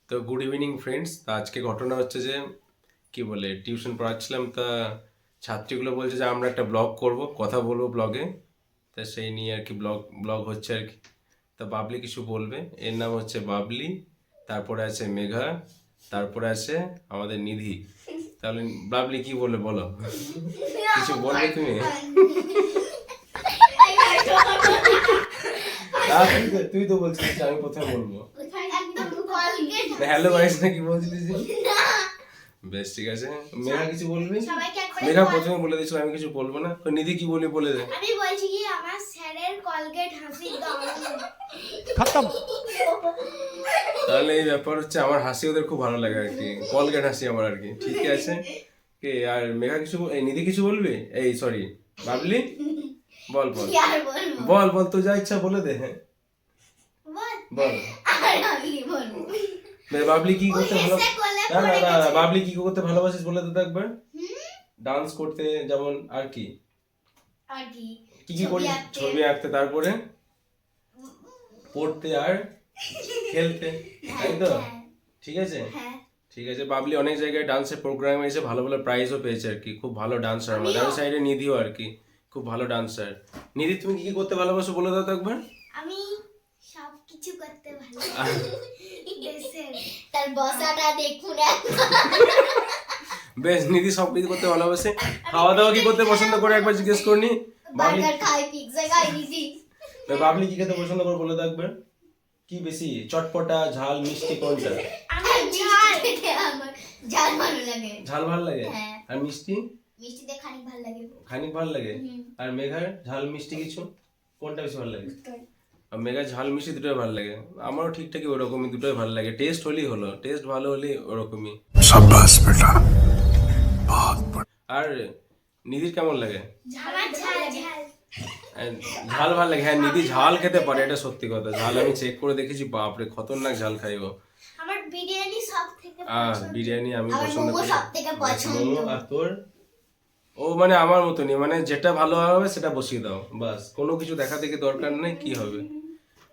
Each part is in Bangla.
তো গুড ইভিনিং ফ্রেন্ডস। তা আজকে ঘটনা হচ্ছে যে কি বলে টিউশন পড়াচ্ছিলাম, তা ছাত্রীগুলো বলছে যে আমরা একটা ব্লগ করব, কথা বলবো ব্লগে। তা সেই নিয়ে আর কি ব্লগ ব্লগ হচ্ছে আর কি। তা বাবলি কিছু বলবে, এর নাম হচ্ছে বাবলি, তারপরে আছে মেঘা, তারপরে আছে আমাদের নিধি। তাহলে বাবলি কি বলবে বলো, কিছু বলবে তুমি? তুই তো বলছিস আমি প্রথমে বলবো। হ্যালো গাইস নাকি বলছিলিস? বেশ ঠিক আছে, মেঘা কিছু বলবি? মেঘা প্রথমে বলে দিয়েছিল আমি কিছু বলবো না। তো নিধি কি বলবি বলে দে। আমি বলছি কি আমার স্যারের কলগেট হাসির দাম খতম। তাহলে এই ব্যাপার হচ্ছে, আমার হাসি ওদের খুব ভালো লাগে আর কি, কলগেট হাসি আমার আর কি। ঠিক আছে, কে আর মেঘা কিছু এই নিধি কিছু বলবি? এই সরি বাবলি বল বল কি আর বলবো? বল বল তো যা ইচ্ছা বলে দে। হ্যাঁ বল। আর আমি কি বলবো? বাবলি কি করতে ভালো, এসে করলে না না পড়ে না গেছে। বাবলি কি করতে ভালোবাসিস বলে তো একবার। ডান্স করতে যেমন, আর কি আর কি কি কি করিস? ছবি আঁকতে, তারপরে পড়তে আর খেলতে, তাই তো? ঠিক আছে হ্যাঁ ঠিক আছে। বাবলি অনেক জায়গায় ডান্সের প্রোগ্রামে এসে ভালো ভালো প্রাইজও পেয়েছে আর কি, খুব ভালো ডান্সার। আমাদের সাইডে নিধিও আর কি খুব ভালো ডান্সার। নিধি তুমি কি কি করতে ভালোবাসো বলে দাও তো একবার। আমি সব কিছু করতে ভালো দেশের তার বসাটা দেখুন বেশ, নিধি সব কিছু করতে ভালোবাসে। খাওয়া দাওয়া কি করতে পছন্দ করে একবার জিজ্ঞেস করনি। বাবলি বার্গার খাই পিৎজা খাই দিদি বাবলি কি খেতে পছন্দ করে বলে দাও একবার। কি বেশি, চটপটা, ঝাল, মিষ্টি, কোনটা? আমি ঝাল খেতে আমার ঝাল ভালো লাগে ঝাল ভালো লাগে। হ্যাঁ। আর মিষ্টি? মিষ্টিতে খানিক ভালো লাগে খানিক ভালো লাগে। আর মেঘার ঝাল মিষ্টি কিছু কোনটা বেশি ভালো লাগে? আর মেঘার ঝাল মিষ্টি দুটোই ভালো লাগে। আমারও ঠিকঠাকই ওরকমই, দুটোই ভালো লাগে। টেস্ট হলেই হলো, টেস্ট ভালো হলেই ওরকমই। शाबाश बेटा। আর নিধির কেমন লাগে? আমার ঝাল ঝাল আর ঝাল ভালো লাগে। হ্যাঁ নিধি ঝাল খেতে পারে, এটা সত্যি কথা। ঝাল আমি চেক করে দেখেছি, বাপরে খতরনাক ঝাল খাইব। আমার বিরিয়ানি সব থেকে বিরিয়ানি আমি আমার পছন্দ মোমো করি। সবথেকে পছন্দ। মোমো। আর তোর? ও মানে আমার মতনই, মানে যেটা ভালো হবে সেটা বসিয়ে দাও, বাস। কোনো কিছু দেখা দেখি দরকার নেই, কি হবে।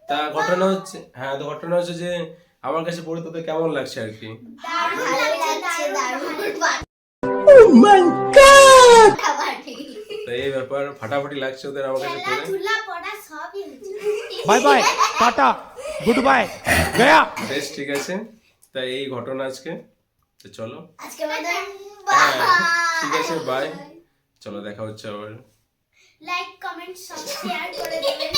তা ঘটনা হচ্ছে, হ্যাঁ তো ঘটনা হচ্ছে যে আমার কাছে পড়ে তোদের কেমন লাগছে আর কি। দারুণ লাগছে দারুণ তো এই ব্যাপার, ফাটাফাটি লাগছে ওদের আমার কাছে পড়ে। খেলাধুলা পড়া সবই হচ্ছে bye bye tata goodbye गया। বেশ ঠিক আছে, তাই এই ঘটনা আজকে। তো চলো আজকে আমাদের হ্যাঁ ঠিক আছে, বাই। চলো দেখা হচ্ছে আবার। লাইক কমেন্ট সব শেয়ার করে দেবেন।